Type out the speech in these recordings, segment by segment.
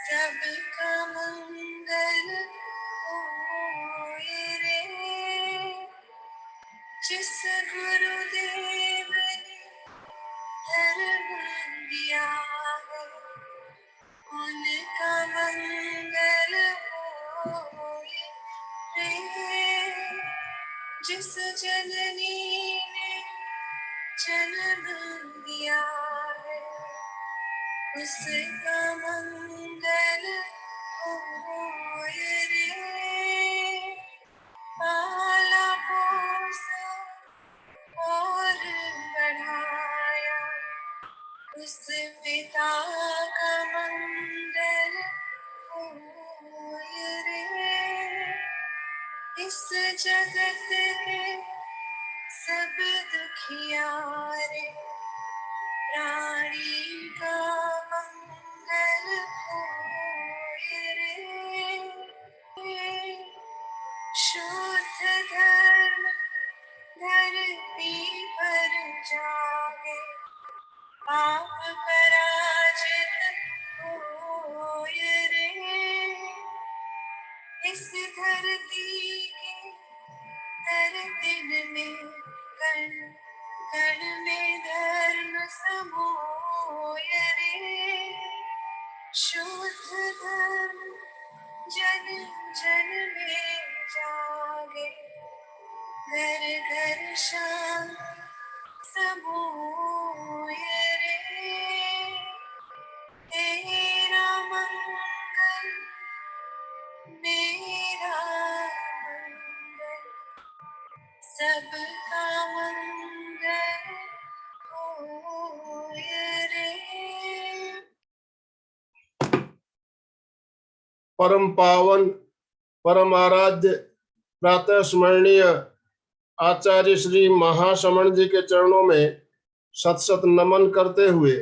सबका मंगल होए रे। जिस गुरुदेव ने धर्म दिया है, उनका मंगल होए रे। जिस जननी ने जन्म दिया है, उसका मंगल होए रे। पाला पोसा और बढ़ाया, उस पिता का मंगल होए रे। इस जगत के सब दुखियारे प्राणी का मंगल होए रे। शुद्ध धर्म धरती पर जागे, पाप पराजित होए रे। इस धरती के हर दिन में कण कण में धर्म समोए रे। शुद्ध धर्म जन जन में जागे, घर घर शांति समोए रे। तेरा मंगल मेरा मंगल, सबका मंगल होए रे। परम पावन परम आराध्य प्रातः स्मरणीय आचार्य श्री महाश्रमण जी के चरणों में शत शत नमन करते हुए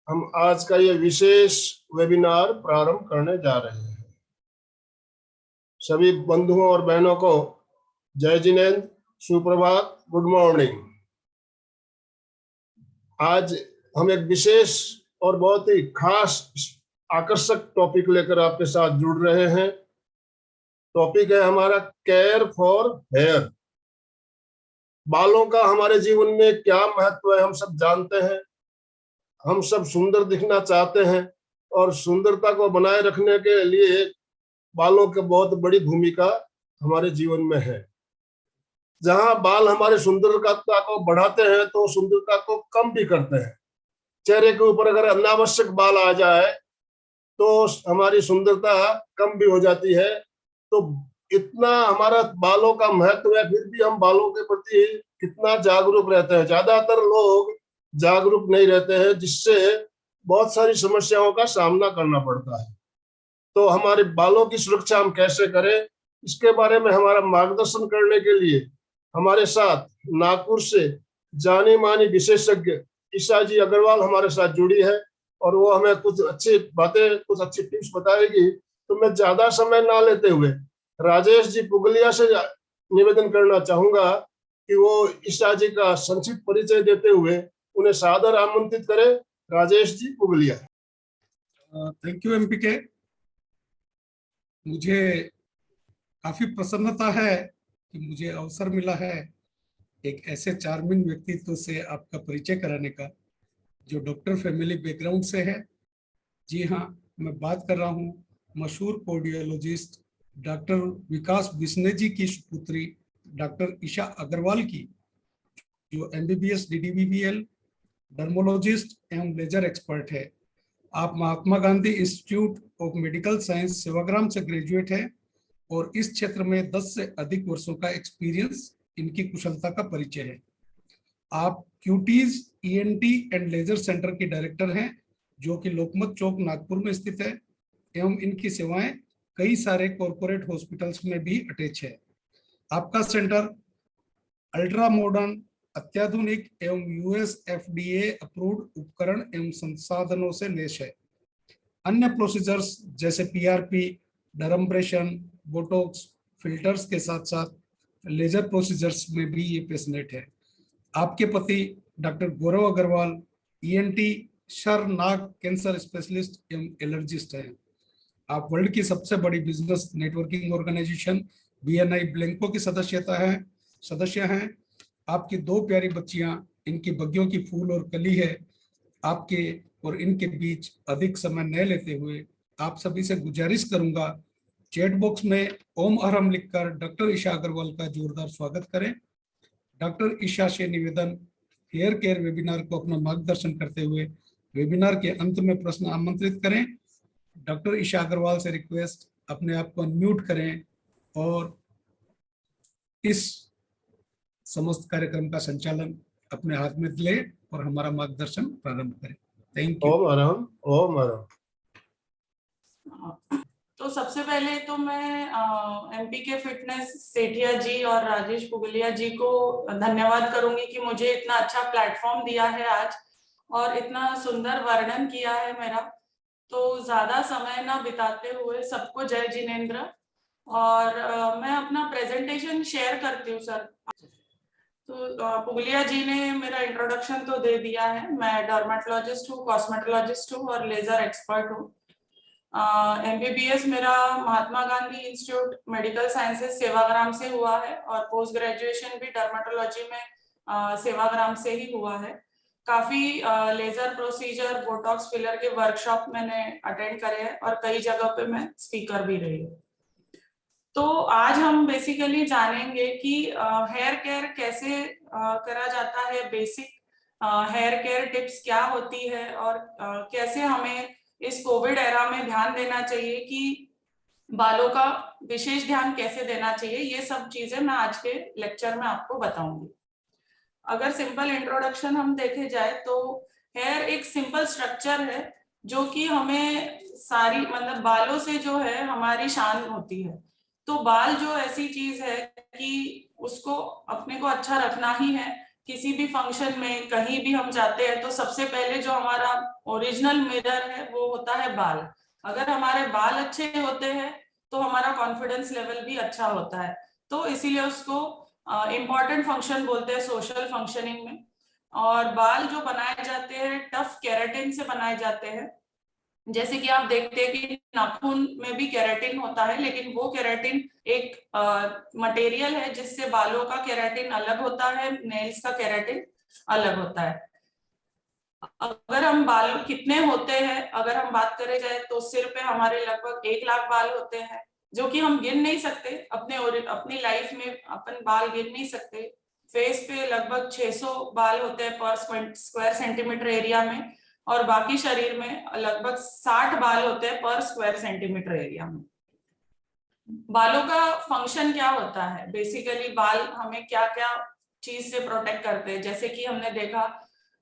हम आज का ये विशेष वेबिनार प्रारंभ करने जा रहे हैं। सभी बंधुओं और बहनों को जय जिनेंद्र, सुप्रभात, गुड मॉर्निंग। आज हम एक विशेष और बहुत ही खास आकर्षक टॉपिक लेकर आपके साथ जुड़ रहे हैं। टॉपिक है हमारा केयर फॉर हेयर। बालों का हमारे जीवन में क्या महत्व है हम सब जानते हैं। हम सब सुंदर दिखना चाहते हैं और सुंदरता को बनाए रखने के लिए बालों की बहुत बड़ी भूमिका हमारे जीवन में है। जहां बाल हमारे सुंदरता को बढ़ाते हैं तो सुंदरता को कम भी करते हैं। चेहरे के ऊपर अगर अनावश्यक बाल आ जाए तो हमारी सुंदरता कम भी हो जाती है। तो इतना हमारा बालों का महत्व है, फिर भी हम बालों के प्रति कितना जागरूक रहते हैं। ज्यादातर लोग जागरूक नहीं रहते हैं, जिससे बहुत सारी समस्याओं का सामना करना पड़ता है। तो हमारे बालों की सुरक्षा हम कैसे करें, इसके बारे में हमारा मार्गदर्शन करने के लिए हमारे साथ नागपुर से जानी मानी विशेषज्ञ ईशा जी अग्रवाल हमारे साथ जुड़ी है और वो हमें कुछ अच्छी बातें, कुछ अच्छी टिप्स बताएगी। तो मैं ज्यादा समय ना लेते हुए राजेश जी पुगलिया से निवेदन करना चाहूंगा कि वो ईशा जी का संक्षिप्त परिचय देते हुए उन्हें सादर आमंत्रित करें। Rajesh ji Pugalia. Thank you MPK. मुझे काफी प्रसन्नता है कि मुझे अवसर मिला है एक ऐसे चार्मिंग व्यक्तित्व से आपका परिचय कराने का जो डॉक्टर फैमिली बैकग्राउंड से है। जी हाँ, मैं बात कर रहा हूँ मशहूर कार्डियोलॉजिस्ट डॉक्टर विकास बिस्ने जी की सुपुत्री डॉक्टर ईशा अग्रवाल की, जो एमबीबीएस डीडीबीबीएल डर्मोलॉजिस्ट एवं लेजर एक्सपर्ट है। आप Mahatma Gandhi institute of medical science Sevagram से ग्रेजुएट है और इस क्षेत्र में 10 से अधिक वर्षों का एक्सपीरियंस, इनकी कुशलता का परिचय है। आप Cutis ENT and laser centre के डायरेक्टर हैं, जो कि लोकमत चौक नागपुर में स्थित है एवं इनकी सेवाएं कई सारे कॉरपोरेट हॉस्पिटल्स में भी अटैच है। आपका सेंटर अल्ट्रा मॉडर्न, अत्याधुनिक एवं यूएस एफडीए अप्रूव्ड उपकरण एवं संसाधनों से लैस है। अन्य प्रोसीजर्स जैसे पीआरपी, डरम्ब्रेशन, बोटॉक्स, फिल्टर्स के साथ साथ लेजर प्रोसीजर्स में भी ये पेशेंट है। आपके पति doctor Gaurav Agarwal ENT, sir नाक कैंसर स्पेशलिस्ट एवं एलर्जिस्ट हैं। आप वर्ल्ड की सबसे बड़ी business networking organisation BNI Blanco की सदस्य हैं। आपकी 2 प्यारी बच्चियां, इनकी बग्गियों की फूल और कली है। आपके और इनके बीच अधिक समय न लेते हुए आप सभी से गुजारिश करूंगा, चैट बॉक्स में ओम अहरम लिखकर डॉक्टर ईशा अग्रवाल का जोरदार स्वागत करें। डॉक्टर ईशा से निवेदन, हेयर केयर वेबिनार को अपना मार्गदर्शन करते हुए वेबिनार के अंत में प्रश्न आमंत्रित करें। डॉक्टर ईशा अग्रवाल से रिक्वेस्ट, अपने आप को अनम्यूट करें और इस समस्त कार्यक्रम का संचालन अपने हाथ में ले और हमारा मार्गदर्शन प्रारंभ करें। Thank you. ओम अरहम, ओम अरहम। तो सबसे पहले तो मैं MP के फिटनेस सेठिया जी और राजेश पुगलिया जी को धन्यवाद करूंगी कि मुझे इतना अच्छा प्लेटफॉर्म दिया है आज और इतना सुंदर वर्णन किया है मेरा। तो ज्यादा समय ना बिताते हुए सबको जय जिनेंद्र। और मैं अपना प्रेजेंटेशन शेयर करती हूँ सर। तो पुगलिया जी ने मेरा इंट्रोडक्शन तो दे दिया है। मैं डर्मेटोलॉजिस्ट हूँ, कॉस्मेटोलॉजिस्ट हूँ और लेजर एक्सपर्ट हूँ। MBBS मेरा Mahatma Gandhi institute medical sciences Sevagram से हुआ है और पोस्ट ग्रेजुएशन भी डर्मेटोलॉजी में सेवाग्राम से ही हुआ है। काफी लेजर प्रोसीजर, बोटॉक्स फिलर के वर्कशॉप मैंने अटेंड करे हैं और कई जगह पे मैं स्पीकर भी रही हूँ। तो आज हम बेसिकली जानेंगे कि हेयर केयर कैसे करा जाता है, बेसिक हेयर केयर टिप्स क्या होती है और कैसे हमें इस कोविड एरा में ध्यान देना चाहिए कि बालों का विशेष ध्यान कैसे देना चाहिए। ये सब चीजें मैं आज के लेक्चर में आपको बताऊंगी। अगर सिंपल इंट्रोडक्शन हम देखे जाए तो हेयर एक सिंपल स्ट्रक्चर है जो कि हमें सारी मतलब बालों से जो है हमारी शान होती है। तो बाल जो ऐसी चीज है कि उसको अपने को अच्छा रखना ही है। किसी भी फंक्शन में कहीं भी हम जाते हैं तो सबसे पहले जो हमारा ओरिजिनल मिरर है वो होता है बाल। अगर हमारे बाल अच्छे होते हैं तो हमारा कॉन्फिडेंस लेवल भी अच्छा होता है। तो इसीलिए उसको इम्पॉर्टेंट फंक्शन बोलते हैं सोशल फंक्शनिंग में। और बाल जो बनाए जाते हैं टफ केराटिन से बनाए जाते हैं। जैसे कि आप देखते हैं कि नाखून में भी केराटिन होता है, लेकिन वो केराटिन एक मटेरियल है जिससे बालों का केराटिन अलग होता है, नेल्स का केराटिन अलग होता है। अगर हम बाल कितने होते हैं अगर हम बात करें जाए तो सिर पे हमारे लगभग 1 लाख बाल होते हैं जो कि हम गिन नहीं सकते। अपनी लाइफ में अपन बाल गिन नहीं सकते। फेस पे लगभग 600 बाल होते हैं पर स्क्वायर सेंटीमीटर एरिया में और बाकी शरीर में लगभग 60 बाल होते हैं पर स्क्वायर सेंटीमीटर एरिया में। बालों का फंक्शन क्या होता है? बेसिकली बाल हमें क्या क्या चीज से प्रोटेक्ट करते हैं। जैसे कि हमने देखा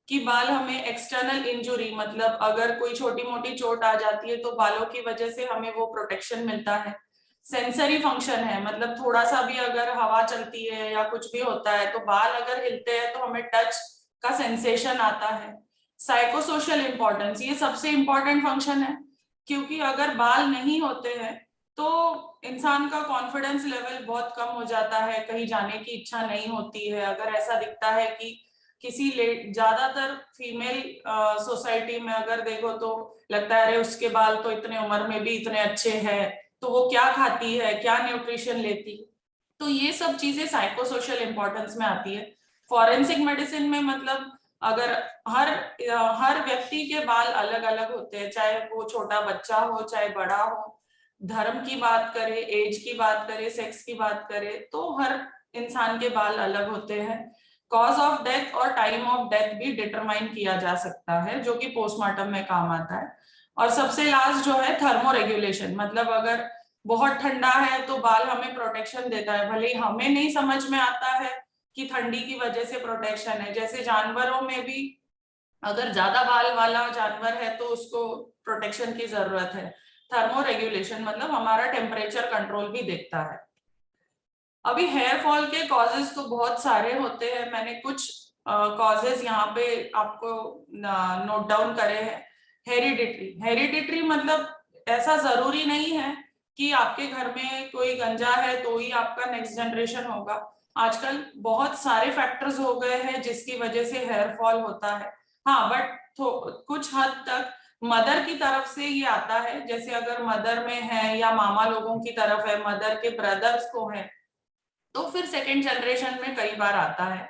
कि बाल हमें एक्सटर्नल इंजुरी मतलब अगर कोई छोटी मोटी चोट आ जाती है तो बालों की वजह से हमें वो प्रोटेक्शन मिलता है। सेंसरी फंक्शन है मतलब थोड़ा सा भी अगर हवा चलती है या कुछ भी होता है तो बाल अगर हिलते हैं तो हमें टच का सेंसेशन आता है। साइकोसोशल इंपॉर्टेंस, ये सबसे इंपॉर्टेंट फंक्शन है क्योंकि अगर बाल नहीं होते हैं तो इंसान का कॉन्फिडेंस लेवल बहुत कम हो जाता है, कहीं जाने की इच्छा नहीं होती है। अगर ऐसा दिखता है कि किसी ज्यादातर फीमेल सोसाइटी में अगर देखो तो लगता है अरे उसके बाल तो इतने उम्र में भी इतने अच्छे हैं तो वो क्या खाती है, क्या न्यूट्रिशन लेती। तो ये सब चीजें साइकोसोशल इंपॉर्टेंस में आती है। फॉरेंसिक मेडिसिन में मतलब अगर हर व्यक्ति के बाल अलग अलग होते हैं, चाहे वो छोटा बच्चा हो चाहे बड़ा हो। धर्म की बात करें, एज की बात करें, सेक्स की बात करें तो हर इंसान के बाल अलग होते हैं। कॉज ऑफ डेथ और टाइम ऑफ डेथ भी डिटरमाइन किया जा सकता है जो कि पोस्टमार्टम में काम आता है। और सबसे लास्ट जो है थर्मो रेगुलेशन, मतलब अगर बहुत ठंडा है तो बाल हमें प्रोटेक्शन देता है, भले ही हमें नहीं समझ में आता है कि ठंडी की वजह से प्रोटेक्शन है। जैसे जानवरों में भी अगर ज्यादा बाल वाला जानवर है तो उसको प्रोटेक्शन की जरूरत है। थर्मो रेगुलेशन मतलब हमारा टेम्परेचर कंट्रोल भी देखता है। अभी हेयर फॉल के कॉजेज तो बहुत सारे होते हैं, मैंने कुछ कॉजेज यहाँ पे आपको नोट डाउन करे हैं। हेरिडिटरी मतलब ऐसा जरूरी नहीं है कि आपके घर में कोई गंजा है तो ही आपका नेक्स्ट जनरेशन होगा। आजकल बहुत सारे फैक्टर्स हो गए हैं जिसकी वजह से हेयर फॉल होता है। हाँ, बट कुछ हद तक मदर की तरफ से ये आता है, जैसे अगर मदर में है या मामा लोगों की तरफ है, मदर के ब्रदर्स को है, तो फिर सेकेंड जनरेशन में कई बार आता है।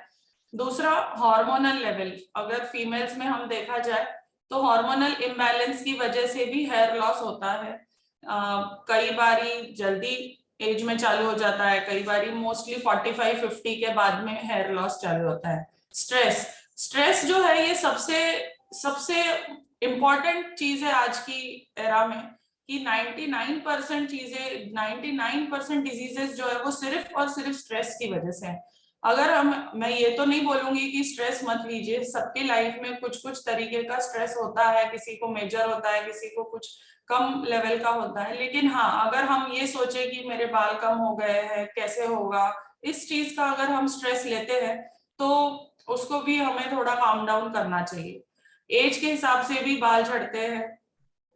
दूसरा हार्मोनल लेवल, अगर फीमेल्स में हम देखा जाए तो हार्मोनल इम्बैलेंस की वजह से भी हेयर लॉस होता है। कई बारी जल्दी एज में चालू हो जाता है, कई बारी मोस्टली 45-50 के बाद में हेयर लॉस चालू होता है। स्ट्रेस जो है ये सबसे इम्पोर्टेंट चीज है आज की एरा में, कि 99% चीजें, 99% डिजीजेस जो है वो सिर्फ और सिर्फ स्ट्रेस की वजह से है। अगर मैं ये तो नहीं बोलूंगी कि स्ट्रेस मत लीजिए, सबके लाइफ में कुछ कुछ तरीके का स्ट्रेस होता है, किसी को मेजर होता है, किसी को कुछ कम लेवल का होता है। लेकिन हाँ, अगर हम ये सोचे कि मेरे बाल कम हो गए हैं, कैसे होगा, इस चीज का अगर हम स्ट्रेस लेते हैं तो उसको भी हमें थोड़ा काम डाउन करना चाहिए। एज के हिसाब से भी बाल झड़ते हैं।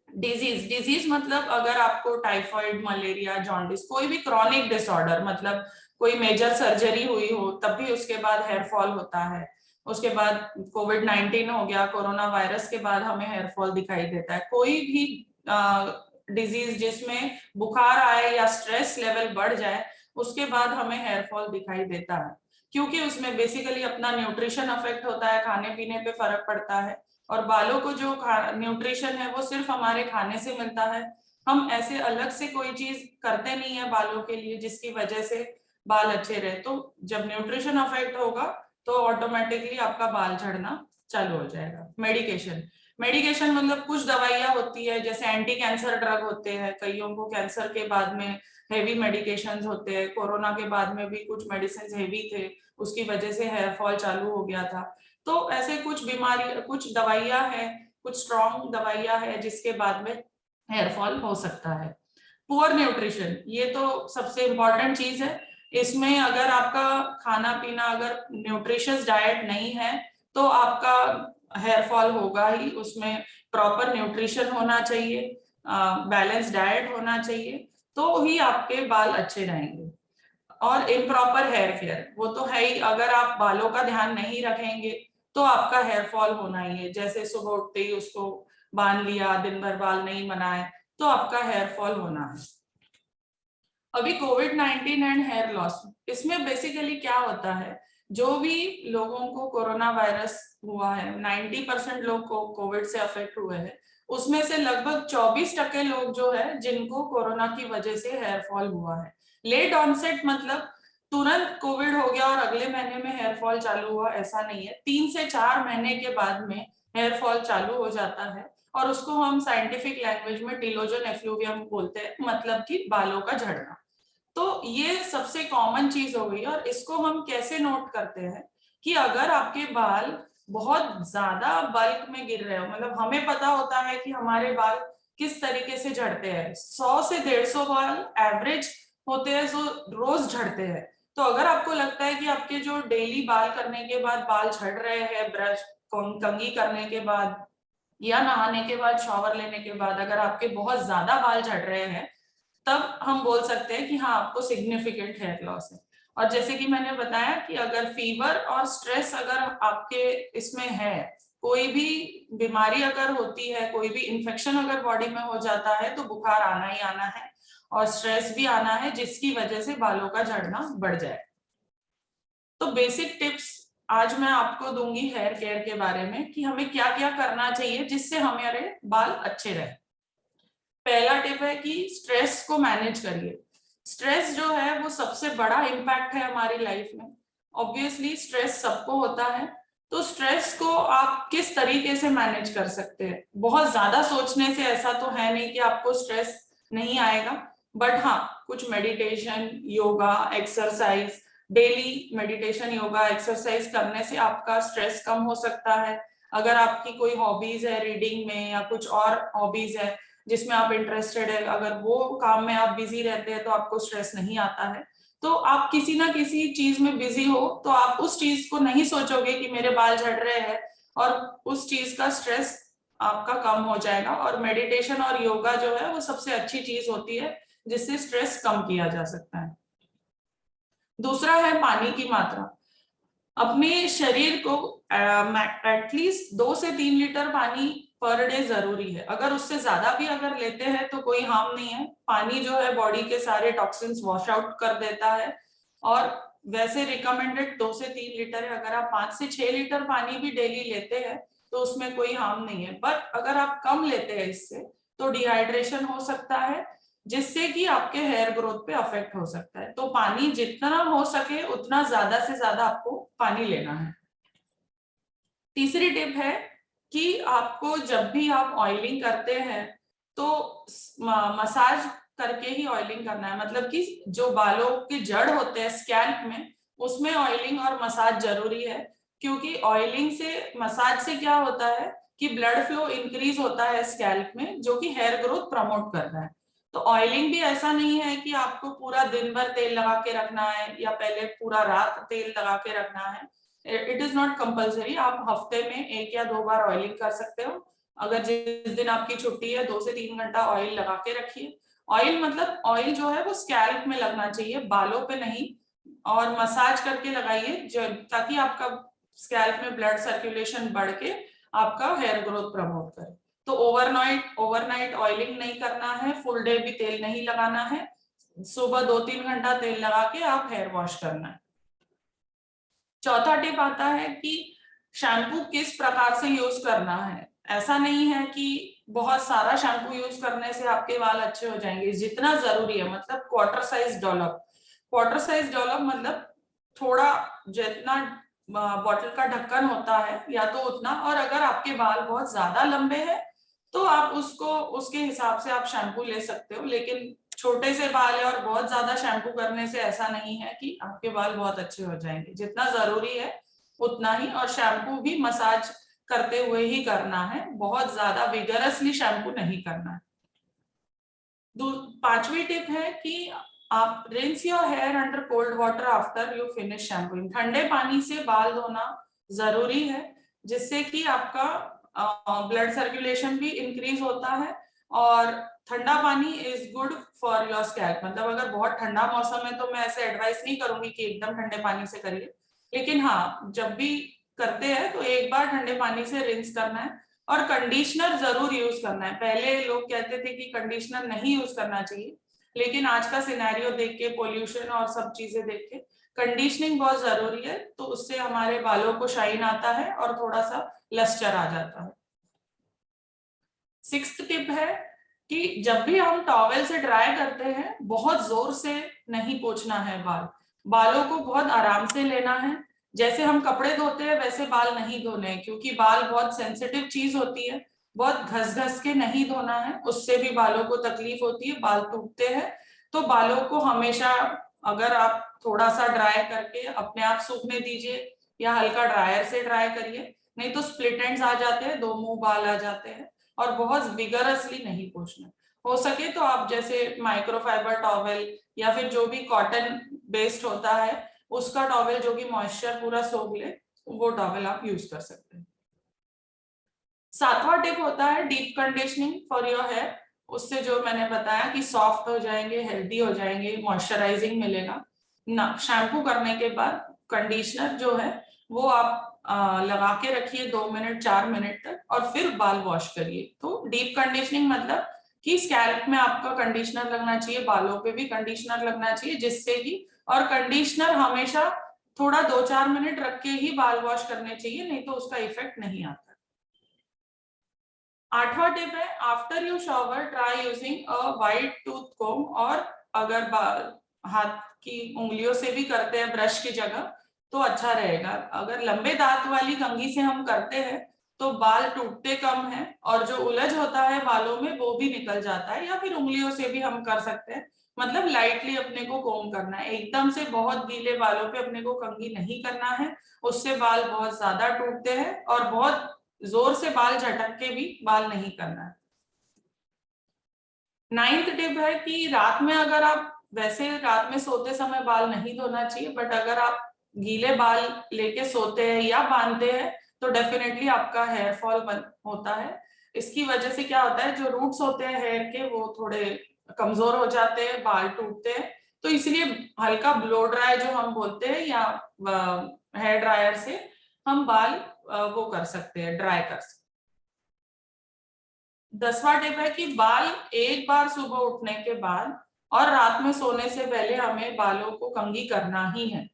डिजीज मतलब अगर आपको टाइफाइड, मलेरिया, जॉन्डिस, कोई भी क्रॉनिक डिसऑर्डर, मतलब कोई मेजर सर्जरी हुई हो तब भी उसके बाद हेयर फॉल होता है। उसके बाद कोविड-19 हो गया, कोरोना वायरस के बाद हमें हेयर फॉल दिखाई देता है। कोई भी डिजीज जिसमें बुखार आए या स्ट्रेस लेवल बढ़ जाए, उसके बाद हमें हेयर फॉल दिखाई देता है, क्योंकि उसमें बेसिकली अपना न्यूट्रिशन अफेक्ट होता है, खाने पीने पे फर्क पड़ता है। और बालों को जो न्यूट्रिशन है वो सिर्फ हमारे खाने से मिलता है। हम ऐसे अलग से कोई चीज करते नहीं है बालों के लिए जिसकी वजह से बाल अच्छे रहे। तो जब न्यूट्रिशन अफेक्ट होगा तो ऑटोमेटिकली आपका बाल झड़ना चालू हो जाएगा। मेडिकेशन मतलब कुछ दवाइयां होती है, जैसे एंटी कैंसर ड्रग होते हैं, कईयों को कैंसर के बाद में हेवी मेडिकेशंस होते हैं। कोरोना के बाद में भी कुछ मेडिसिन हेवी थे, उसकी वजह से हेयर फॉल चालू हो गया था। तो ऐसे कुछ बीमारी, कुछ दवाइयां हैं, कुछ स्ट्रॉन्ग दवाइयां हैं जिसके बाद में हेयर फॉल हो सकता है। पुअर न्यूट्रिशन, ये तो सबसे इम्पोर्टेंट चीज है। इसमें अगर आपका खाना पीना अगर न्यूट्रिशियस डाइट नहीं है तो आपका हेयर फॉल होगा ही। उसमें प्रॉपर न्यूट्रिशन होना चाहिए, बैलेंस डाइट होना चाहिए, तो ही आपके बाल अच्छे रहेंगे। और इम्प्रॉपर हेयर केयर वो तो है ही, अगर आप बालों का ध्यान नहीं रखेंगे तो आपका हेयर फॉल होना ही है। जैसे सुबह उठते ही उसको बांध लिया, दिन भर बाल नहीं बनाए, तो आपका हेयर फॉल होना है। अभी कोविड-19 एंड हेयर लॉस, इसमें बेसिकली क्या होता है, जो भी लोगों को कोरोना वायरस हुआ है, 90% लोग को कोविड से अफेक्ट हुए हैं, उसमें से लगभग 24% लोग जो है जिनको कोरोना की वजह से हेयर फॉल हुआ है। लेट ऑनसेट मतलब तुरंत कोविड हो गया और अगले महीने में हेयर फॉल चालू हुआ, ऐसा नहीं है। 3 से 4 महीने के बाद में हेयर फॉल चालू हो जाता है, और उसको हम साइंटिफिक लैंग्वेज में टिलोजन एफ्लूवियम बोलते हैं, मतलब कि बालों का झड़ना। तो ये सबसे कॉमन चीज हो गई। और इसको हम कैसे नोट करते हैं कि अगर आपके बाल बहुत ज्यादा बल्क में गिर रहे हो, मतलब हमें पता होता है कि हमारे बाल किस तरीके से झड़ते हैं, 100 से 150 बाल एवरेज होते हैं जो रोज झड़ते हैं। तो अगर आपको लगता है कि आपके जो डेली बाल करने के बाद बाल झड़ रहे हैं, ब्रश कंघी करने के बाद या नहाने के बाद, शॉवर लेने के बाद, अगर आपके बहुत ज्यादा बाल झड़ रहे हैं, तब हम बोल सकते हैं कि हाँ, आपको सिग्निफिकेंट हेयर लॉस है। और जैसे कि मैंने बताया कि अगर फीवर और स्ट्रेस अगर आपके इसमें है, कोई भी बीमारी अगर होती है, कोई भी इन्फेक्शन अगर बॉडी में हो जाता है, तो बुखार आना ही आना है और स्ट्रेस भी आना है, जिसकी वजह से बालों का झड़ना बढ़ जाए। तो बेसिक टिप्स आज मैं आपको दूंगी हेयर केयर के बारे में, कि हमें क्या क्या करना चाहिए जिससे हमारे बाल अच्छे रहे। पहला टिप है कि स्ट्रेस को मैनेज करिए। स्ट्रेस जो है वो सबसे बड़ा इम्पैक्ट है हमारी लाइफ में। ऑब्वियसली स्ट्रेस सबको होता है, तो स्ट्रेस को आप किस तरीके से मैनेज कर सकते हैं। बहुत ज्यादा सोचने से ऐसा तो है नहीं कि आपको स्ट्रेस नहीं आएगा, बट हाँ, कुछ meditation, yoga, exercise, daily meditation, yoga, exercise करने से आपका स्ट्रेस कम हो सकता है। अगर आपकी कोई हॉबीज है रीडिंग में या कुछ और हॉबीज है जिसमें आप इंटरेस्टेड है, अगर वो काम में आप बिजी रहते हैं तो आपको स्ट्रेस नहीं आता है। तो आप किसी ना किसी चीज में बिजी हो तो आप उस चीज को नहीं सोचोगे कि मेरे बाल झड़ रहे हैं, और उस चीज का स्ट्रेस आपका कम हो जाएगा। और मेडिटेशन और योगा जो है वो सबसे अच्छी चीज होती है जिससे स्ट्रेस कम किया जा सकता है। दूसरा है पानी की मात्रा। अपने शरीर को एटलीस्ट 2 से 3 लीटर पानी पर डे जरूरी है। अगर उससे ज्यादा भी अगर लेते हैं तो कोई हार्म नहीं है। पानी जो है बॉडी के सारे टॉक्सिन्स वॉश आउट कर देता है, और वैसे रिकमेंडेड 2 से 3 लीटर है। अगर आप 5 से 6 लीटर पानी भी डेली लेते हैं तो उसमें कोई हार्म नहीं है। बट अगर आप कम लेते हैं इससे तो डिहाइड्रेशन हो सकता है, जिससे कि आपके हेयर ग्रोथ पे अफेक्ट हो सकता है। तो पानी जितना हो सके उतना ज्यादा से ज्यादा आपको पानी लेना है। तीसरी टिप है कि आपको जब भी आप ऑयलिंग करते हैं तो मसाज करके ही ऑयलिंग करना है। मतलब कि जो बालों के जड़ होते हैं स्कैल्प में, उसमें ऑयलिंग और मसाज जरूरी है। क्योंकि ऑयलिंग से, मसाज से क्या होता है कि ब्लड फ्लो इंक्रीज होता है स्कैल्प में, जो कि हेयर ग्रोथ प्रमोट करता है। तो ऑयलिंग भी ऐसा नहीं है कि आपको पूरा दिन भर तेल लगा के रखना है या पहले पूरा रात तेल लगा के रखना है। It is not compulsory. आप हफ्ते में 1 या 2 बार ऑयलिंग कर सकते हो। अगर जिस दिन आपकी छुट्टी है 2 से 3 घंटा ऑयल लगा के रखिए। ऑयल मतलब ऑयल जो है वो स्कैल्प में लगना चाहिए, बालों पे नहीं। और मसाज करके लगाइए ताकि आपका स्कैल्प में ब्लड सर्कुलेशन बढ़ के आपका हेयर ग्रोथ प्रमोट करे। तो ओवरनाइट ऑयलिंग नहीं करना है, फुल डे भी तेल नहीं लगाना है। सुबह 2-3 घंटा तेल लगा के आप हेयर वॉश करना है। चौथा टिप आता है कि शैम्पू किस प्रकार से यूज करना है। ऐसा नहीं है कि बहुत सारा शैम्पू यूज करने से आपके बाल अच्छे हो जाएंगे। जितना जरूरी है, मतलब क्वार्टर साइज डॉलप मतलब थोड़ा, जितना बॉटल का ढक्कन होता है या तो उतना। और अगर आपके बाल बहुत ज्यादा लंबे हैं तो आप उसको उसके हिसाब से आप शैम्पू ले सकते हो। लेकिन छोटे से बाल है और बहुत ज्यादा शैम्पू करने से ऐसा नहीं है कि आपके बाल बहुत अच्छे हो जाएंगे। जितना जरूरी है उतना ही, और शैम्पू भी मसाज करते हुए ही करना है, बहुत ज्यादा विगरसली शैम्पू नहीं करना है। पांचवी टिप है कि आप rinse your hair under cold water after you finish shampooing. ठंडे पानी से बाल धोना जरूरी है, जिससे कि आपका ब्लड सर्कुलेशन भी इंक्रीज होता है। और ठंडा पानी is good for your scalp. मतलब अगर बहुत ठंडा मौसम है तो मैं ऐसे एडवाइस नहीं करूंगी कि एकदम ठंडे पानी से करिए, लेकिन हाँ जब भी करते हैं तो एक बार ठंडे पानी से रिंस करना है। और कंडीशनर जरूर यूज करना है। पहले लोग कहते थे कि कंडीशनर नहीं यूज करना चाहिए, लेकिन आज का सिनेरियो देख के, पोल्यूशन और सब चीजें देख के कंडीशनिंग बहुत जरूरी है। तो उससे हमारे बालों को शाइन आता है और थोड़ा सा लस्टर आ जाता है। 6th टिप है कि जब भी हम टॉवेल से ड्राई करते हैं, बहुत जोर से नहीं पोंछना है बालों को बहुत आराम से लेना है। जैसे हम कपड़े धोते हैं वैसे बाल नहीं धोने हैं, क्योंकि बाल बहुत सेंसिटिव चीज होती है। बहुत घस घस के नहीं धोना है, उससे भी बालों को तकलीफ होती है, बाल टूटते हैं। तो बालों को हमेशा, अगर आप थोड़ा सा ड्राई करके अपने आप सूखने दीजिए या हल्का ड्रायर से ड्राई करिए, नहीं तो स्प्लिट एंड्स आ जाते हैं, 2 मुंह बाल आ जाते हैं। और बहुत विगरसली नहीं पोंछना। हो सके तो आप जैसे माइक्रोफाइबर टॉवेल या फिर जो भी कॉटन बेस्ड होता है उसका टॉवेल जो कि मॉइस्चर पूरा सोख ले, वो टॉवेल आप यूज कर सकते हैं। 7वां टिप होता है deep conditioning for your hair. उससे जो मैंने बताया कि सॉफ्ट हो जाएंगे, हेल्दी हो जाएंगे, मॉइस्चराइजिंग मिलेगा ना। शैम्पू करने के बाद कंडीशनर जो है वो आप लगा के रखिए 2 मिनट 4 मिनट तक, और फिर बाल वॉश करिए। तो डीप कंडीशनिंग मतलब कि स्कैल्प में आपका कंडीशनर लगना चाहिए, बालों पे भी कंडीशनर लगना चाहिए, जिससे कि, और कंडीशनर हमेशा थोड़ा 2-4 मिनट रख के ही बाल वॉश करने चाहिए, नहीं तो उसका इफेक्ट नहीं आता। 8वां टिप है after you shower try using a wide tooth comb. और अगर बाल हाथ की उंगलियों से भी करते हैं ब्रश की जगह तो अच्छा रहेगा। अगर लंबे दांत वाली कंघी से हम करते हैं तो बाल टूटते कम है, और जो उलझ होता है बालों में वो भी निकल जाता है। या फिर उंगलियों से भी हम कर सकते हैं, मतलब लाइटली अपने को कोम करना है। एकदम से बहुत गीले बालों पे अपने को कंघी नहीं करना है, उससे बाल बहुत ज्यादा टूटते हैं। और बहुत जोर से बाल झटक के भी बाल नहीं करना है। 9th टिप है कि रात में, अगर आप, वैसे रात में सोते समय बाल नहीं धोना चाहिए, बट अगर आप गीले बाल लेके सोते हैं या बांधते हैं तो डेफिनेटली आपका हेयर फॉल होता है। इसकी वजह से क्या होता है, जो रूट्स होते हैं हेयर के वो थोड़े कमजोर हो जाते हैं, बाल टूटते हैं। तो इसलिए हल्का ब्लो ड्राई जो हम बोलते हैं, या हेयर ड्रायर से हम बाल वो कर सकते हैं, ड्राई कर सकते हैं। 10वां टिप है कि बाल एक बार सुबह उठने के बाद और रात में सोने से पहले हमें बालों को कंघी करना ही है।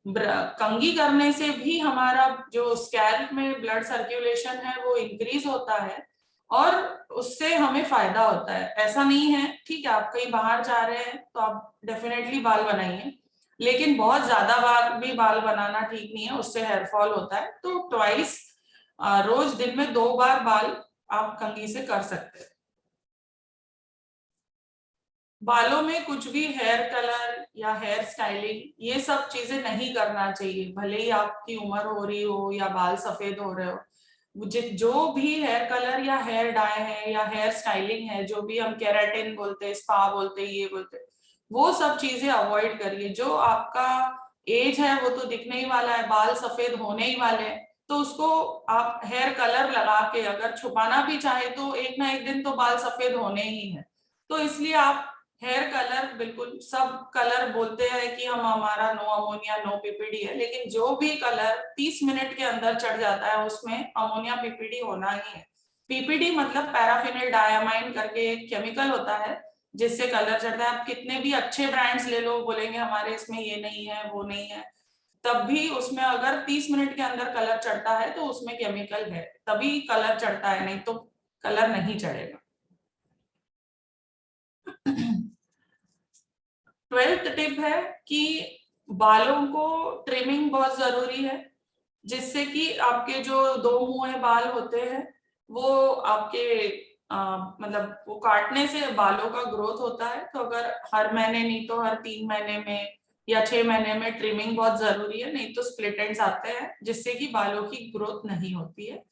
कंघी करने से भी हमारा जो स्कैल्प में ब्लड सर्कुलेशन है वो इंक्रीज होता है और उससे हमें फायदा होता है। ऐसा नहीं है, ठीक है, आप कहीं बाहर जा रहे हैं तो आप डेफिनेटली बाल बनाइए, लेकिन बहुत ज्यादा बार भी बाल बनाना ठीक नहीं है, उससे हेयर फॉल होता है। तो ट्वाइस, रोज दिन में 2 बार बाल आप कंघी से कर सकते हैं। बालों में कुछ भी हेयर कलर या हेयर स्टाइलिंग ये सब चीजें नहीं करना चाहिए, भले ही आपकी उम्र हो रही हो या बाल सफेद हो रहे हो। जो भी हेयर कलर या हेयर डाई है या हेयर स्टाइलिंग है, जो भी हम केराटिन बोलते हैं, स्पा बोलते हैं, ये बोलते हैं, वो सब चीजें अवॉइड करिए। जो आपका एज है वो तो दिखने ही वाला है, बाल सफेद होने ही वाले हैं, तो उसको आप हेयर कलर लगा के अगर छुपाना भी चाहे तो एक ना एक दिन तो बाल सफेद होने ही है। तो इसलिए आप हेयर कलर, बिल्कुल सब कलर बोलते हैं कि हम हमारा नो अमोनिया नो पीपीडी है, लेकिन जो भी कलर 30 मिनट के अंदर चढ़ जाता है उसमें अमोनिया पीपीडी होना ही है। पीपीडी मतलब पैराफिनिल डायमाइन करके एक केमिकल होता है जिससे कलर चढ़ता है। आप कितने भी अच्छे ब्रांड्स ले लो, बोलेंगे हमारे इसमें ये नहीं है वो नहीं है, तब भी उसमें अगर 30 मिनट के अंदर कलर चढ़ता है तो उसमें केमिकल है, तभी कलर चढ़ता है, नहीं तो कलर नहीं चढ़ेगा। 12th टिप है कि बालों को ट्रिमिंग बहुत जरूरी है, जिससे कि आपके जो 2 मुंह बाल होते हैं वो आपके मतलब वो काटने से बालों का ग्रोथ होता है। तो अगर हर महीने नहीं तो हर 3 महीने में या 6 महीने में ट्रिमिंग बहुत जरूरी है, नहीं तो स्प्लिट एंड्स आते हैं जिससे कि बालों की ग्रोथ नहीं होती है।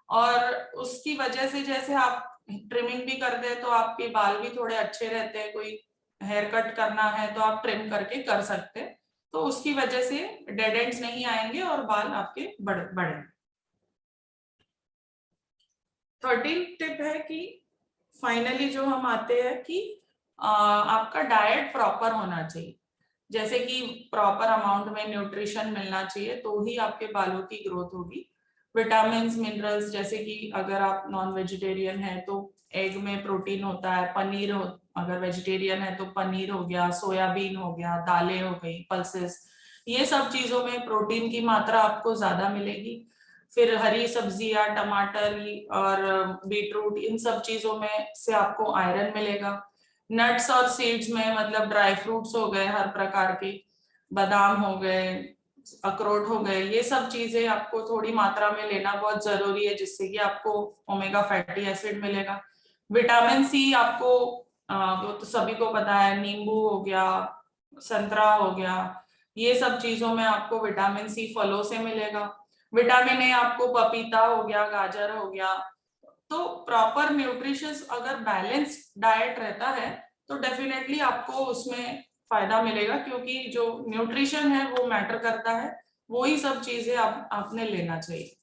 और उसकी वजह से जैसे आप ट्रिमिंग भी करते हैं तो आपके बाल भी थोड़े अच्छे रहते हैं। कोई हेयर कट करना है तो आप ट्रिम करके कर सकते हैं, तो उसकी वजह से डेड एंड्स नहीं आएंगे और बाल आपके बढ़ेंगे। 13 टिप है कि फाइनली जो हम आते हैं कि आपका डाइट प्रॉपर होना चाहिए, जैसे कि प्रॉपर अमाउंट में न्यूट्रिशन मिलना चाहिए तो ही आपके बालों की ग्रोथ होगी। विटामिन्स, मिनरल्स, जैसे कि अगर आप नॉन वेजिटेरियन है तो एग में प्रोटीन होता है, पनीर हो, अगर वेजिटेरियन है तो पनीर हो गया, सोयाबीन हो गया, दालें हो गई, पल्सेस, ये सब चीजों में प्रोटीन की मात्रा आपको ज्यादा मिलेगी। फिर हरी सब्जियां, टमाटर और बीटरूट, इन सब चीजों में से आपको आयरन मिलेगा। नट्स और सीड्स में मतलब ड्राई फ्रूट्स हो गए हर प्रकार के, बादाम हो गए, अखरोट हो गए, ये सब चीजें आपको थोड़ी मात्रा में लेना बहुत जरूरी है, जिससे कि आपको ओमेगा फैटी एसिड मिलेगा। विटामिन सी आपको वो तो सभी को पता है, नींबू हो गया, संतरा हो गया, ये सब चीजों में आपको विटामिन सी फलों से मिलेगा। विटामिन ए आपको पपीता हो गया, गाजर हो गया। तो प्रॉपर न्यूट्रिशियस अगर बैलेंस डाइट रहता है तो डेफिनेटली आपको उसमें फायदा मिलेगा, क्योंकि जो न्यूट्रिशन है वो मैटर करता है, वो ही सब चीजें आपने लेना चाहिए।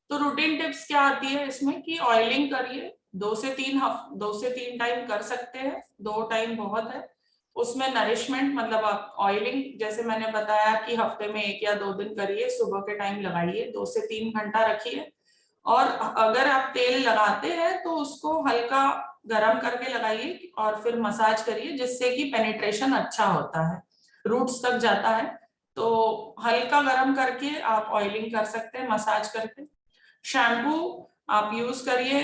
तो रूटीन टिप्स क्या आती है इसमें कि ऑयलिंग करिए, 2 से 3 टाइम कर सकते हैं, 2 टाइम बहुत है। उसमें नरिशमेंट मतलब आप ऑयलिंग जैसे मैंने बताया कि हफ्ते में 1 या 2 दिन करिए, सुबह के टाइम लगाइए, 2 से 3 घंटा रखिए। और अगर आप तेल लगाते हैं तो उसको हल्का गरम करके लगाइए और फिर मसाज करिए, जिससे कि पेनिट्रेशन अच्छा होता है, रूट्स तक जाता है। तो हल्का गरम करके आप ऑयलिंग कर सकते हैं मसाज करके। शैम्पू आप यूज करिए,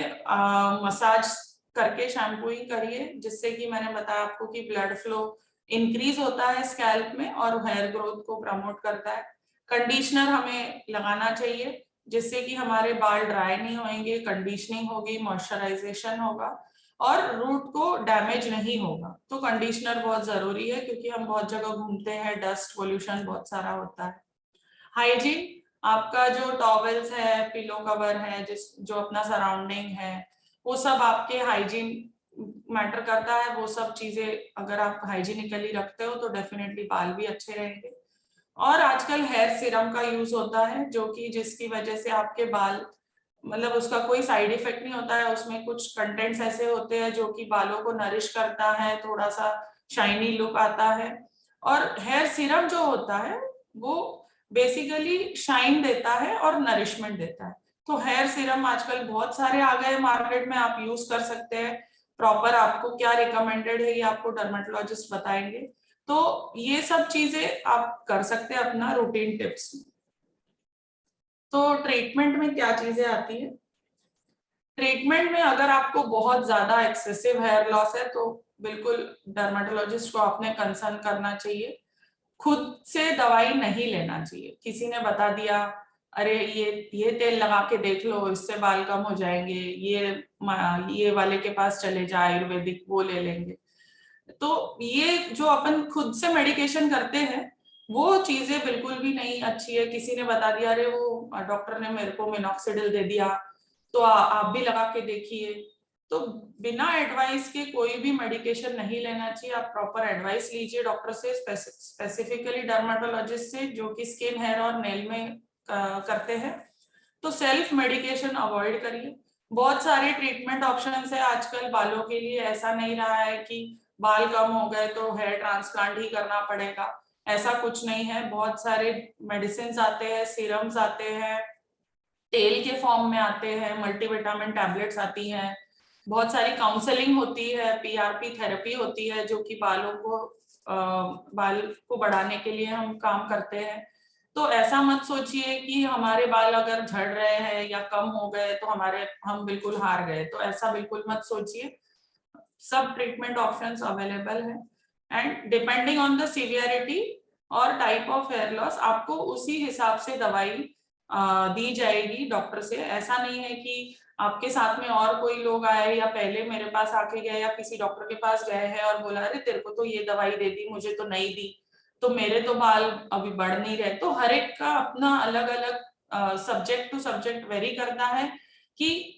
मसाज करके शैम्पू ही करिए, जिससे कि मैंने बताया आपको कि ब्लड फ्लो इंक्रीज होता है स्कैल्प में और हेयर ग्रोथ को प्रमोट करता है। कंडीशनर हमें लगाना चाहिए, जिससे कि हमारे बाल ड्राई नहीं होंगे, कंडीशनिंग होगी, मॉइस्चराइजेशन होगा और रूट को डैमेज नहीं होगा। तो कंडीशनर बहुत जरूरी है, क्योंकि हम बहुत जगह घूमते हैं, डस्ट पोल्यूशन बहुत सारा होता है। हाइजीन, आपका जो टॉवेल्स है, पिलो कवर है, जो अपना सराउंडिंग है, वो सब आपके हाइजीन मैटर करता है। वो सब चीजें अगर आप हाइजीनिकली रखते हो तो डेफिनेटली बाल भी अच्छे रहेंगे। और आजकल हेयर सीरम का यूज होता है, जो कि जिसकी वजह से आपके बाल मतलब उसका कोई साइड इफेक्ट नहीं होता है, उसमें कुछ कंटेंट्स ऐसे होते हैं जो कि बालों को नरिश करता है, थोड़ा सा शाइनी लुक आता है। और हेयर सीरम जो होता है वो बेसिकली शाइन देता है और नरिशमेंट देता है। तो हेयर सीरम आजकल बहुत सारे आ गए मार्केट में, आप यूज कर सकते हैं। प्रॉपर आपको क्या रिकमेंडेड है ये आपको डर्मेटोलॉजिस्ट बताएंगे। तो ये सब चीजें आप कर सकते हैं अपना रूटीन टिप्स में। तो ट्रीटमेंट में क्या चीजें आती है? ट्रीटमेंट में अगर आपको बहुत ज्यादा एक्सेसिव हेयर लॉस है तो बिल्कुल डर्मेटोलॉजिस्ट को आपने कंसर्न करना चाहिए। खुद से दवाई नहीं लेना चाहिए। किसी ने बता दिया अरे ये तेल लगा के देख लो, इससे बाल कम हो जाएंगे, ये वाले के पास चले जा आयुर्वेदिक, वो ले लेंगे। तो ये जो अपन खुद से मेडिकेशन करते हैं वो चीजें बिल्कुल भी नहीं अच्छी है। किसी ने बता दिया अरे वो डॉक्टर ने मेरे को मिनॉक्सिडिल दे दिया तो आप भी लगा के देखिए। तो बिना एडवाइस के कोई भी मेडिकेशन नहीं लेना चाहिए। आप प्रॉपर एडवाइस लीजिए डॉक्टर से, स्पेसिफिकली डर्मेटोलॉजिस्ट से जो कि स्किन, हेयर और नेल में करते हैं। तो सेल्फ मेडिकेशन अवॉइड करिए। बहुत सारे ट्रीटमेंट ऑप्शंस है आजकल बालों के लिए। ऐसा नहीं रहा है कि बाल कम हो गए तो हेयर ट्रांसप्लांट ही करना पड़ेगा, ऐसा कुछ नहीं है। बहुत सारे मेडिसिन आते हैं, सीरम्स आते हैं, तेल के फॉर्म में आते हैं, मल्टीविटामिन टैबलेट्स आती हैं, बहुत सारी काउंसलिंग होती है, पीआरपी थेरेपी होती है जो कि बाल को बढ़ाने के लिए हम काम करते हैं। तो ऐसा मत सोचिए कि हमारे बाल अगर झड़ रहे हैं या कम हो गए तो हम बिल्कुल हार गए, तो ऐसा बिल्कुल मत सोचिए। सब ट्रीटमेंट ऑप्शंस अवेलेबल है and depending on the severity और टाइप ऑफ हेयर लॉस आपको उसी हिसाब से दवाई दी जाएगी डॉक्टर से। ऐसा नहीं है कि आपके साथ में और कोई लोग आए या पहले मेरे पास आके गए या किसी डॉक्टर के पास गए हैं और बोला अरे तेरे को तो ये दवाई दे दी, मुझे तो नहीं दी, तो मेरे तो बाल अभी बढ़ नहीं रहे। तो हर एक का अपना अलग अलग सब्जेक्ट टू सब्जेक्ट वेरी करता है कि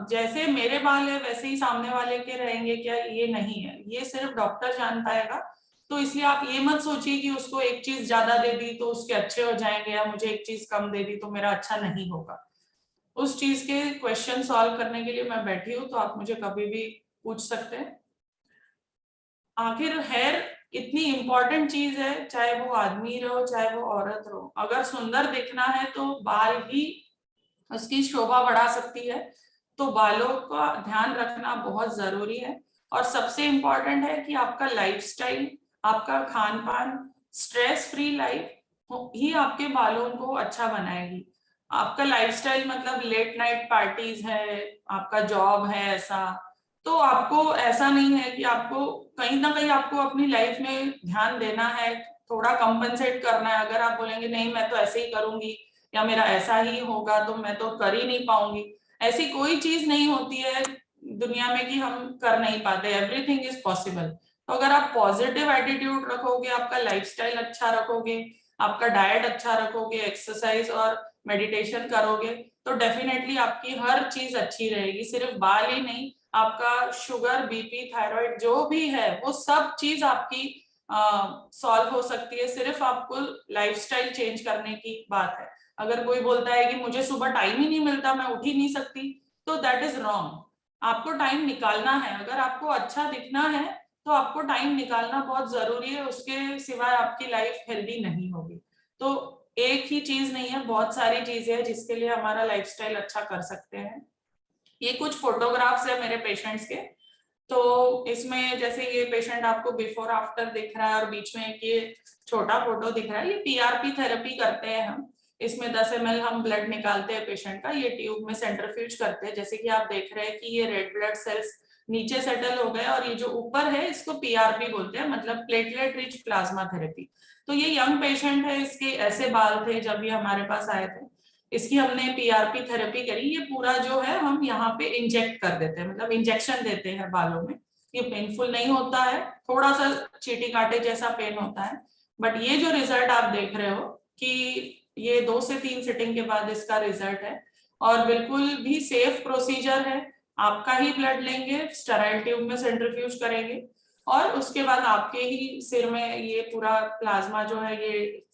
जैसे मेरे बाल है वैसे ही सामने वाले के रहेंगे क्या, ये नहीं है, ये सिर्फ डॉक्टर जान पाएगा। तो इसलिए आप ये मत सोचिए कि उसको एक चीज ज्यादा दे दी तो उसके अच्छे हो जाएंगे या मुझे एक चीज कम दे दी तो मेरा अच्छा नहीं होगा। उस चीज के क्वेश्चन सॉल्व करने के लिए मैं बैठी हूँ, तो आप मुझे कभी भी पूछ सकते हैं। आखिर हेयर इतनी इंपॉर्टेंट चीज है, चाहे वो आदमी रहो चाहे वो औरत रहो। अगर सुंदर दिखना है तो बाल ही उसकी शोभा बढ़ा सकती है। तो बालों का ध्यान रखना बहुत जरूरी है। और सबसे इम्पोर्टेंट है कि आपका लाइफस्टाइल, आपका खान पान, स्ट्रेस फ्री लाइफ ही आपके बालों को अच्छा बनाएगी। आपका लाइफस्टाइल मतलब लेट नाइट पार्टीज है, आपका जॉब है ऐसा, तो आपको ऐसा नहीं है कि आपको कहीं ना कहीं आपको अपनी लाइफ में ध्यान देना है, थोड़ा कंपनसेट करना है। अगर आप बोलेंगे नहीं मैं तो ऐसे ही करूंगी या मेरा ऐसा ही होगा तो मैं तो कर ही नहीं पाऊंगी, ऐसी कोई चीज नहीं होती है दुनिया में कि हम कर नहीं पाते। Everything is possible. तो अगर आप पॉजिटिव एटीट्यूड रखोगे, आपका लाइफस्टाइल अच्छा रखोगे, आपका डाइट अच्छा रखोगे, एक्सरसाइज और मेडिटेशन करोगे, तो डेफिनेटली आपकी हर चीज अच्छी रहेगी। सिर्फ बाल ही नहीं, आपका शुगर, बीपी, थायराइड जो भी है वो सब चीज आपकी सॉल्व हो सकती है। सिर्फ आपको लाइफस्टाइल चेंज करने की बात है। अगर कोई बोलता है कि मुझे सुबह टाइम ही नहीं मिलता, मैं उठ ही नहीं सकती, तो दैट इज रॉन्ग। आपको टाइम निकालना है। अगर आपको अच्छा दिखना है तो आपको टाइम निकालना बहुत जरूरी है, उसके सिवाय आपकी लाइफ हेल्दी नहीं होगी। तो एक ही चीज नहीं है, बहुत सारी चीजें हैं जिसके लिए हमारा लाइफस्टाइल अच्छा कर सकते हैं। ये कुछ फोटोग्राफ्स है मेरे पेशेंट्स के। तो इसमें जैसे ये पेशेंट आपको बिफोर आफ्टर दिख रहा है और बीच में एक ये छोटा फोटो दिख रहा है, ये पीआरपी थेरेपी करते हैं हम। इसमें 10 ml हम ब्लड निकालते हैं पेशेंट का, ये ट्यूब में सेंट्रीफ्यूज करते हैं। जैसे कि आप देख रहे हैं कि ये रेड ब्लड सेल्स नीचे सेटल हो गए और ये जो ऊपर है इसको पीआरपी बोलते हैं, मतलब प्लेटलेट रिच प्लाज्मा थेरेपी। तो ये यंग पेशेंट है, इसके ऐसे बाल थे जब ये हमारे पास आए थे। इसकी हमने पीआरपी थेरेपी करी। ये पूरा जो है हम यहाँ पे इंजेक्ट कर देते हैं, मतलब इंजेक्शन देते हैं बालों में। ये पेनफुल नहीं होता है, थोड़ा सा चींटी काटे जैसा पेन होता है, बट ये जो रिजल्ट आप देख रहे हो कि ये 2 से 3 सिटिंग के बाद इसका रिजल्ट है। और बिल्कुल भी सेफ प्रोसीजर है। आपका ही ब्लड लेंगे, स्टेराइल ट्यूब में सेंट्रीफ्यूज करेंगे और उसके बाद आपके ही सिर में ये पूरा प्लाज्मा जो है ये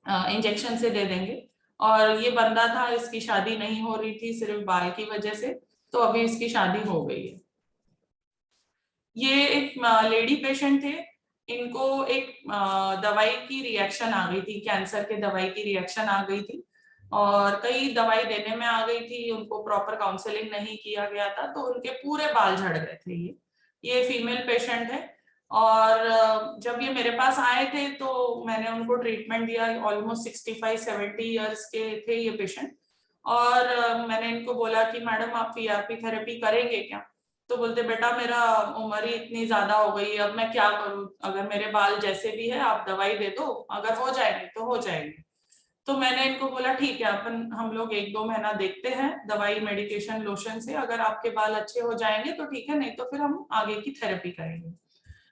इंजेक्शन से दे देंगे। और ये बंदा था, इसकी शादी नहीं हो रही थी सिर्फ बाल की वजह से, तो अभी इसकी शादी हो गई है। ये एक लेडी पेशेंट थे, इनको एक दवाई की रिएक्शन आ गई थी, कैंसर के दवाई की रिएक्शन आ गई थी। और कई दवाई देने में आ गई थी, उनको प्रॉपर काउंसलिंग नहीं किया गया था, तो उनके पूरे बाल झड़ गए थे। ये फीमेल पेशेंट है। और जब ये मेरे पास आए थे तो मैंने उनको ट्रीटमेंट दिया। ऑलमोस्ट 65-70 ईयर्स के थे ये पेशेंट। और मैंने इनको बोला कि मैडम आप पीआरपी थेरेपी करेंगे क्या? तो बोलते बेटा मेरा उम्र ही इतनी ज्यादा हो गई है, अब मैं क्या करूं? अगर मेरे बाल जैसे भी है आप दवाई दे दो, अगर हो जाएंगे तो हो जाएंगे। तो मैंने इनको बोला ठीक है, अपन हम लोग 1-2 महीना देखते हैं दवाई मेडिकेशन लोशन से, अगर आपके बाल अच्छे हो जाएंगे तो ठीक है, नहीं तो फिर हम आगे की थेरेपी करेंगे।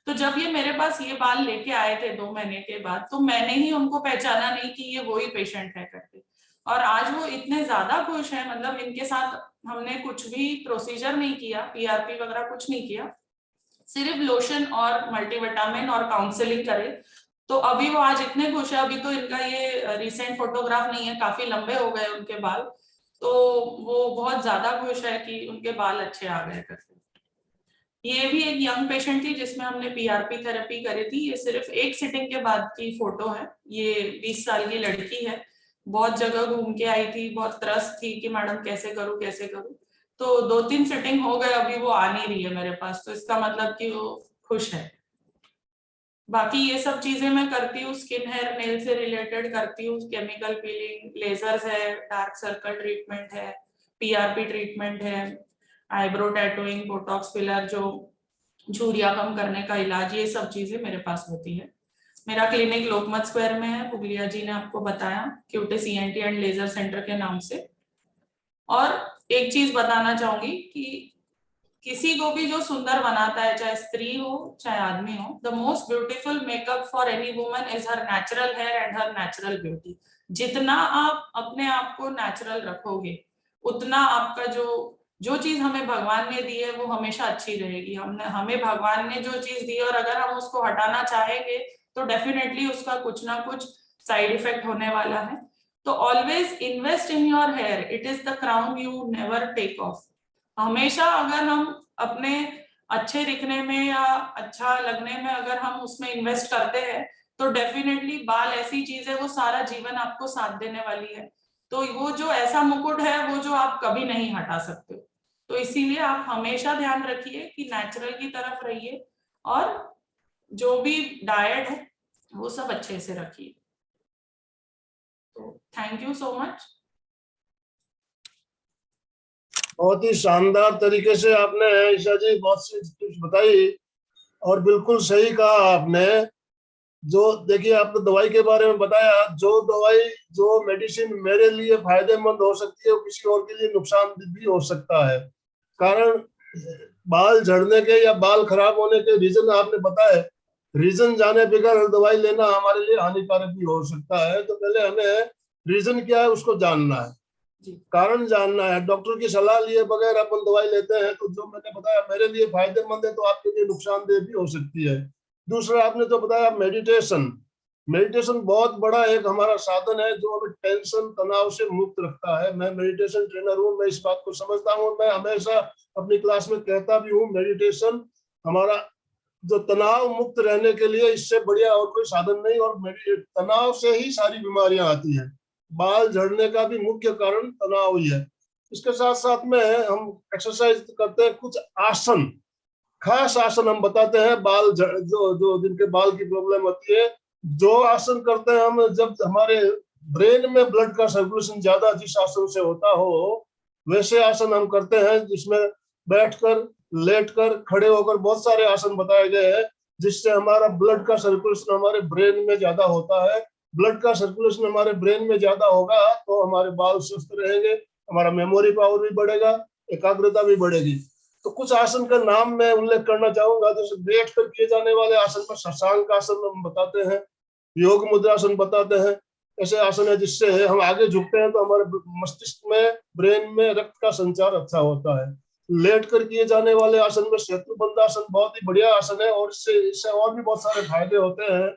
तो जब ये मेरे पास ये बाल लेके आए थे 2 महीने के बाद, तो मैंने ही उनको पहचाना नहीं कि ये वही पेशेंट है करके। और आज वो इतने ज्यादा खुश हैं, मतलब इनके साथ हमने कुछ भी प्रोसीजर नहीं किया, पीआरपी वगैरह कुछ नहीं किया, सिर्फ लोशन और मल्टीविटामिन और काउंसलिंग करे। तो अभी वो आज इतने खुश है। अभी तो इनका ये रिसेंट फोटोग्राफ नहीं है, काफी लंबे हो गए उनके बाल, तो वो बहुत ज्यादा खुश है कि उनके बाल अच्छे आ गए करके। ये भी एक यंग पेशेंट थी जिसमें हमने पीआरपी थेरेपी करी थी। ये सिर्फ एक सिटिंग के बाद की फोटो है। ये 20 साल की लड़की है, बहुत जगह घूम के आई थी, बहुत त्रस्त थी कि मैडम कैसे करूं कैसे करूं। तो 2-3 सिटिंग हो गए, अभी वो आ नहीं रही है मेरे पास, तो इसका मतलब कि वो खुश है। बाकी ये सब चीजें मैं करती हूँ, स्किन हेयर नेल से रिलेटेड करती हूँ, केमिकल पीलिंग, लेजर्स है, डार्क सर्कल ट्रीटमेंट है, पीआरपी ट्रीटमेंट है, आईब्रो टैटूइंग, बोटॉक्स फिलर, जो झुर्रियां कम करने का इलाज, ये सब चीजें मेरे पास होती है। मेरा क्लिनिक लोकमत स्क्वायर में है, पुगलिया जी ने आपको बताया, Cutis ENT and laser centre के नाम से। और एक चीज बताना चाहूंगी कि किसी को भी जो सुंदर बनाता है, चाहे स्त्री हो चाहे आदमी हो, the most beautiful makeup for any woman is her natural hair and her natural beauty. जितना आप अपने आप को नेचुरल रखोगे, उतना आपका जो चीज हमें भगवान ने दी है वो हमेशा अच्छी रहेगी। हमें भगवान ने जो चीज दी है और अगर हम उसको हटाना चाहेंगे तो डेफिनेटली उसका कुछ ना कुछ साइड इफेक्ट होने वाला है। तो always invest in your hair, it is the crown you never take off. हमेशा अगर हम अपने अच्छे दिखने में या अच्छा लगने में अगर हम उसमें इन्वेस्ट करते हैं, तो डेफिनेटली बाल ऐसी चीज है, वो सारा जीवन आपको साथ देने वाली है। तो वो जो ऐसा मुकुट है वो जो आप कभी नहीं हटा सकते। तो इसीलिए आप हमेशा ध्यान रखिए कि नेचुरल की तरफ रहिए, और जो भी डाइट है वो सब अच्छे से रखिए। तो थैंक यू सो मच। बहुत ही शानदार तरीके से आपने ईशा जी बहुत सी टिप्स बताई, और बिल्कुल सही कहा आपने। जो देखिए आपने दवाई के बारे में बताया, जो दवाई जो मेडिसिन मेरे लिए फायदेमंद हो सकती है वो किसी और के लिए नुकसान भी हो सकता है। कारण बाल झड़ने के या बाल खराब होने के रीजन आपने बताए, रीजन जाने बगैर दवाई लेना हमारे लिए हानिकारक भी हो सकता है। तो पहले हमें रीजन क्या है उसको जानना है, कारण जानना है। डॉक्टर की सलाह लिए बगैर अपन दवाई लेते हैं तो जो मैंने बताया मेरे लिए फायदेमंद है तो आपके लिए नुकसानदेह भी हो सकती है। दूसरा आपने तो बताया मेडिटेशन। मेडिटेशन बहुत बड़ा एक हमारा साधन है जो हमें टेंशन तनाव से मुक्त रखता है। मैं मेडिटेशन ट्रेनर हूँ, मैं इस बात को समझता हूँ। मैं हमेशा अपनी क्लास में कहता भी हूँ, मेडिटेशन हमारा जो तनाव मुक्त रहने के लिए इससे बढ़िया और कोई साधन नहीं। और तनाव से ही सारी बीमारियां आती हैं, बाल झड़ने का भी मुख्य कारण तनाव ही है। इसके साथ साथ में हम एक्सरसाइज करते हैं, कुछ आसन, खास आसन हम बताते हैं। बाल जो जो जिनके बाल की प्रॉब्लम होती है, जो आसन करते हैं हम, जब हमारे ब्रेन में ब्लड का सर्कुलेशन ज्यादा जिस आसन से होता हो वैसे आसन हम करते हैं, जिसमें बैठकर, लेटकर, खड़े होकर बहुत सारे आसन बताए गए हैं, जिससे हमारा ब्लड का सर्कुलेशन हमारे ब्रेन में ज्यादा होता है। ब्लड का सर्कुलेशन हमारे ब्रेन में ज्यादा होगा तो हमारे बाल स्वस्थ रहेंगे, हमारा मेमोरी पावर भी बढ़ेगा, एकाग्रता भी बढ़ेगी। तो कुछ आसन का नाम मैं उल्लेख करना चाहूंगा। जैसे बैठ कर किए जाने वाले आसन पर शशांक आसन हम बताते हैं, योग मुद्रासन बताते हैं। ऐसे आसन है जिससे हम आगे झुकते हैं तो हमारे मस्तिष्क में, ब्रेन में रक्त का संचार अच्छा होता है। लेट कर किए जाने वाले आसन में शत्रुबंधासन बहुत ही बढ़िया आसन है, और इससे और भी बहुत सारे फायदे होते हैं,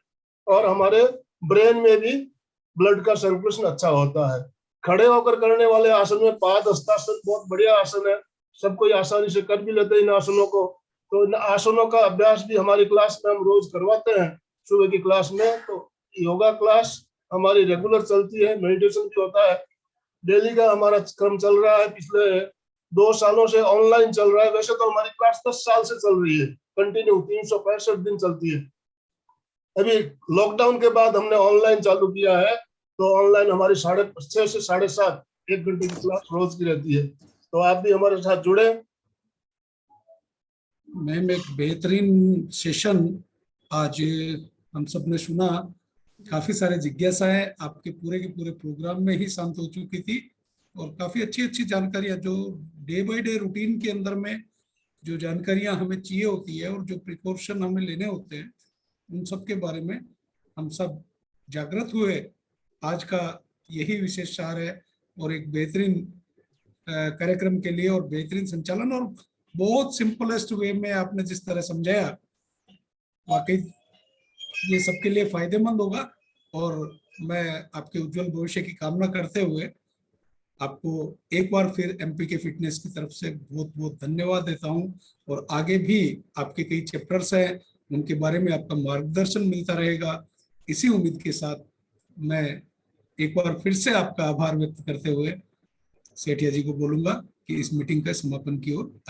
और हमारे ब्रेन में भी ब्लड का सर्कुलेशन अच्छा होता है। खड़े होकर करने वाले आसन में पाद हस्तासन बहुत बढ़िया आसन है, सब कोई आसानी से कर भी लेते हैं इन आसनों को। तो इन आसनों का अभ्यास भी हमारी क्लास में हम रोज करवाते हैं सुबह की क्लास में। तो योगा क्लास हमारी रेगुलर चलती है, मेडिटेशन भी होता है। डेली का हमारा क्रम चल रहा है, पिछले 2 सालों से ऑनलाइन चल रहा है। वैसे तो हमारी क्लास 10 साल से चल रही है, कंटिन्यू 365 दिन चलती है। अभी लॉकडाउन के बाद हमने ऑनलाइन चालू किया है, तो ऑनलाइन हमारी 6:30 से 7:30 1 घंटे की क्लास रोज की रहती है। तो आप भी हमारे साथ जुड़े। मैम, एक बेहतरीन सेशन आज हम सब ने सुना। काफी सारे जिज्ञासाएं आपके पूरे के पूरे प्रोग्राम में ही शांत हो चुकी थी, और काफी अच्छी अच्छी जानकारियां जो डे बाय डे रूटीन के अंदर में जो जानकारियां हमें चाहिए होती है और जो प्रिकॉशन हमें लेने होते हैं, उन सब के बारे में हम सब जागृत हुए। आज का यही विशेष सार है, और एक बेहतरीन कार्यक्रम के लिए और बेहतरीन संचालन, और बहुत सिंपलेस्ट वे में आपने जिस तरह समझाया, वाकई ये सबके लिए फायदेमंद होगा। और मैं आपके उज्जवल भविष्य की कामना करते हुए आपको एक बार फिर एमपी के फिटनेस की तरफ से बहुत बहुत धन्यवाद देता हूं। और आगे भी आपके कई चैप्टर्स हैं, उनके बारे में आपका मार्गदर्शन मिलता रहेगा। इसी उम्मीद के साथ मैं एक बार फिर से आपका आभार व्यक्त करते हुए सेठिया जी को बोलूंगा कि इस मीटिंग का समापन की ओर आगे